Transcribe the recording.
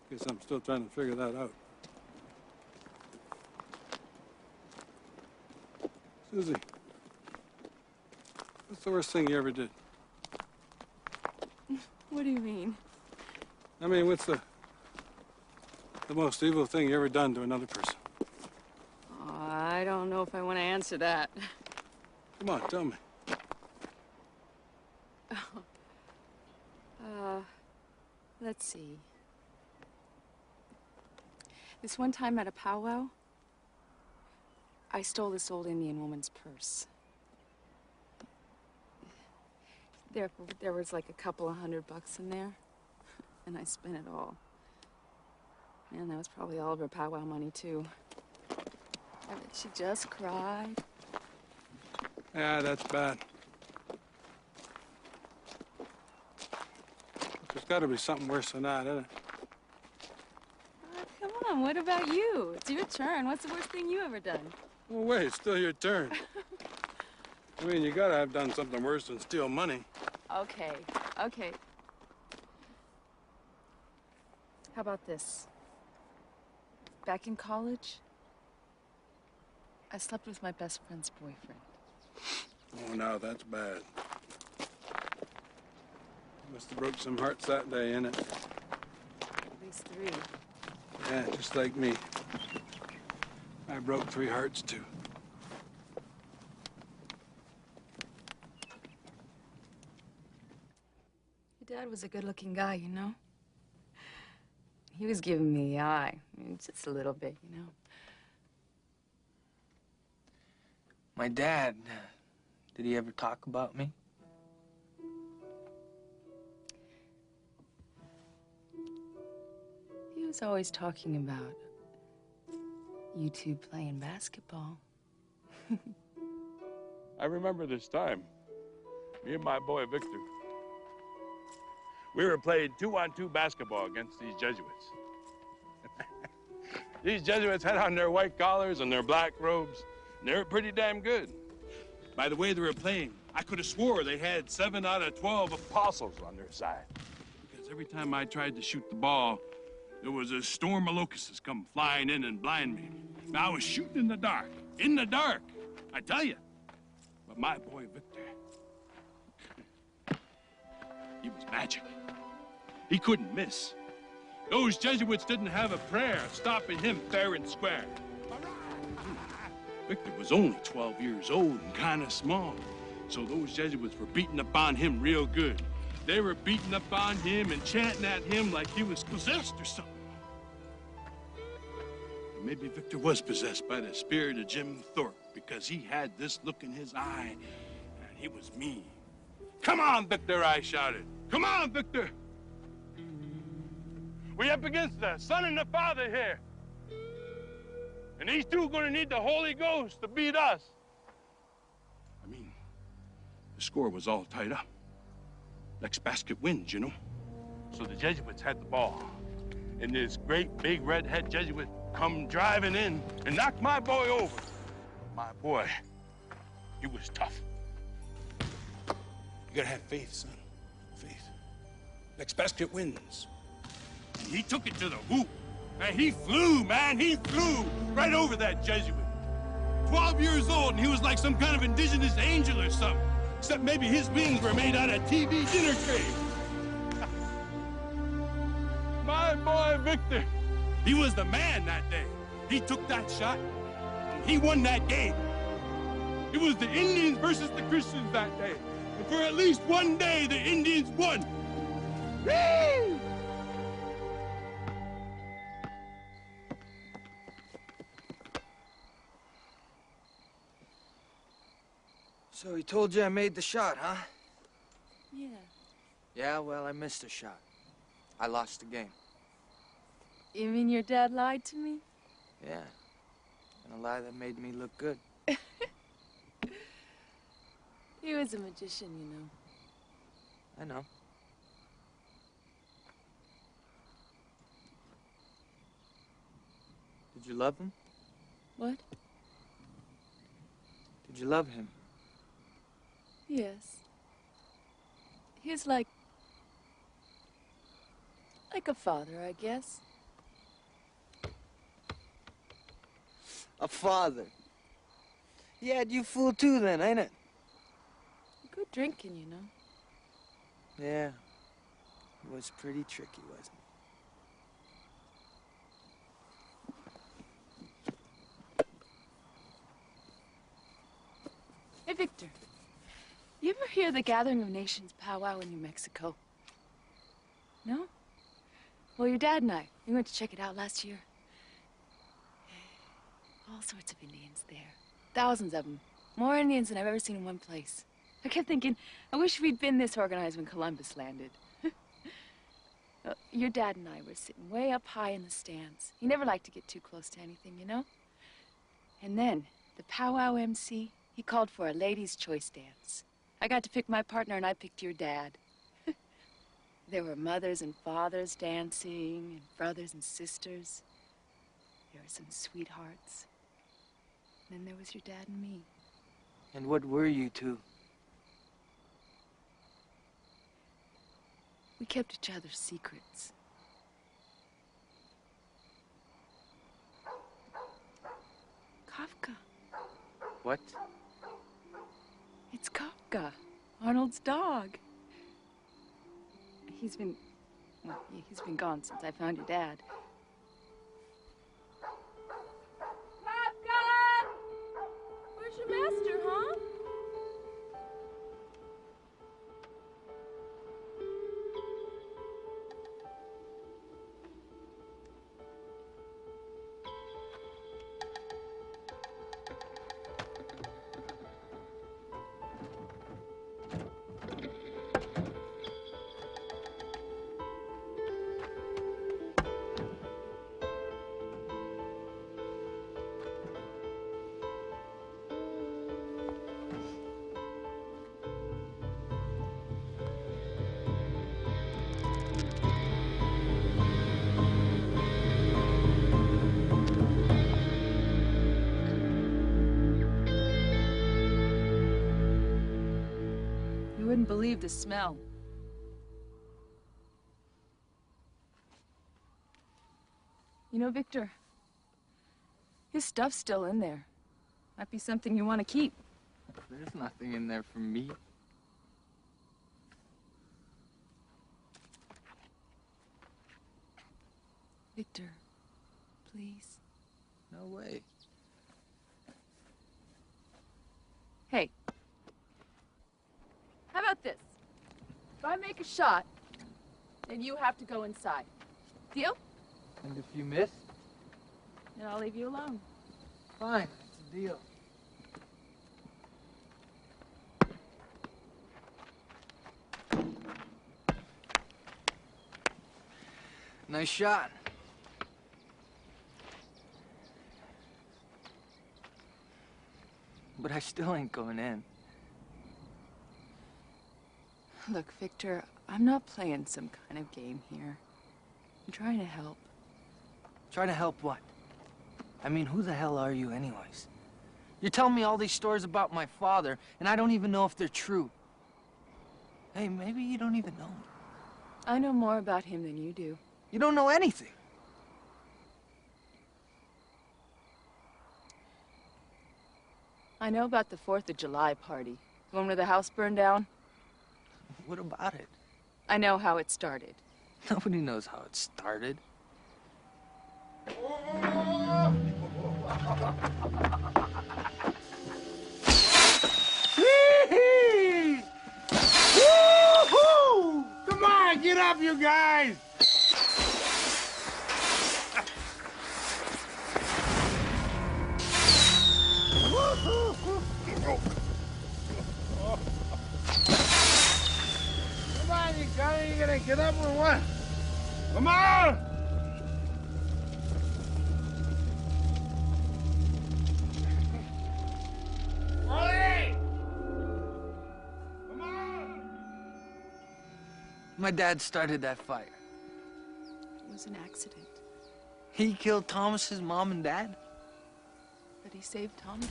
Guess I'm still trying to figure that out. Susie, what's the worst thing you ever did? What do you mean? I mean, what's the most evil thing you ever done to another person? Oh, I don't know if I want to answer that. Come on, tell me. Let's see. This one time at a powwow, I stole this old Indian woman's purse. There was like a couple of $100 in there, and I spent it all. Man, that was probably all of her powwow money, too. I bet she just cried. Yeah, that's bad. There's got to be something worse than that, isn't it? Come on, what about you? It's your turn. What's the worst thing you ever done? Well, wait, it's still your turn. I mean, you gotta have done something worse than steal money. Okay. How about this? Back in college, I slept with my best friend's boyfriend. Oh, now that's bad. Must have broke some hearts that day, innit? At least 3. Yeah, just like me. I broke 3 hearts, too. Your dad was a good-looking guy, you know? He was giving me the eye. I mean, just a little bit, you know? My dad, did he ever talk about me? He was always talking about you two playing basketball. I remember this time. Me and my boy Victor. We were playing 2-on-2 basketball against these Jesuits. These Jesuits had on their white collars and their black robes, and they were pretty damn good. By the way they were playing, I could have swore they had 7 out of 12 apostles on their side. Because every time I tried to shoot the ball, there was a storm of locusts come flying in and blind me. Now, I was shooting in the dark, I tell you. But my boy Victor, he was magic. He couldn't miss. Those Jesuits didn't have a prayer stopping him fair and square. Victor was only 12 years old and kind of small, so those Jesuits were beating up on him real good. They were beating up on him and chanting at him like he was possessed or something. And maybe Victor was possessed by the spirit of Jim Thorpe because he had this look in his eye, and he was mean. Come on, Victor, I shouted. Come on, Victor. We're up against the Son and the Father here. And these two are gonna need the Holy Ghost to beat us. I mean, the score was all tied up. Next basket wins, you know? So the Jesuits had the ball. And this great big redhead Jesuit come driving in and knocked my boy over. My boy, he was tough. You gotta have faith, son. Faith. Next basket wins. And he took it to the hoop. And he flew, man, he flew right over that Jesuit. 12 years old, and he was like some kind of indigenous angel or something. Except maybe his wings were made out of TV dinner trays. My boy Victor, he was the man that day. He took that shot, and he won that game. It was the Indians versus the Christians that day. And for at least one day, the Indians won. Whee! So he told you I made the shot, huh? Yeah. Yeah, well, I missed a shot. I lost the game. You mean your dad lied to me? Yeah. And a lie that made me look good. He was a magician, you know. I know. Did you love him? What? Did you love him? Yes. He's like a father, I guess. A father. He had you fooled too then, ain't it? Good drinking, you know. Yeah. It was pretty tricky, wasn't it? Hey, Victor. You ever hear the Gathering of Nations powwow in New Mexico? No? Well, your dad and I, we went to check it out last year. All sorts of Indians there. Thousands of them. More Indians than I've ever seen in one place. I kept thinking, I wish we'd been this organized when Columbus landed. Your dad and I were sitting way up high in the stands. He never liked to get too close to anything, you know? And then, the powwow MC, he called for a ladies' choice dance. I got to pick my partner and I picked your dad. There were mothers and fathers dancing, and brothers and sisters. There were some sweethearts. And then there was your dad and me. And what were you two? We kept each other's secrets. Kafka. What? It's Kafka, Arnold's dog. He's been gone since I found your dad. Kafka! Where's your master, huh? You wouldn't believe the smell. You know, Victor, his stuff's still in there. Might be something you want to keep. There's nothing in there for me. Victor, please. No way. Hey, how about this? If I make a shot, then you have to go inside. Deal? And if you miss? Then I'll leave you alone. Fine, it's a deal. Nice shot. But I still ain't going in. Look, Victor, I'm not playing some kind of game here. I'm trying to help. Try to help what? I mean, who the hell are you anyways? You're telling me all these stories about my father, and I don't even know if they're true. Hey, maybe you don't even know him. I know more about him than you do. You don't know anything. I know about the 4th of July party. The one where the house burned down. What about it? I know how it started. Nobody knows how it started. Woo-hoo! Come on, get up, you guys! Come on, you guys, you gonna get up or what? Come on! Ollie! Come on! My dad started that fire. It was an accident. He killed Thomas's mom and dad? But he saved Thomas.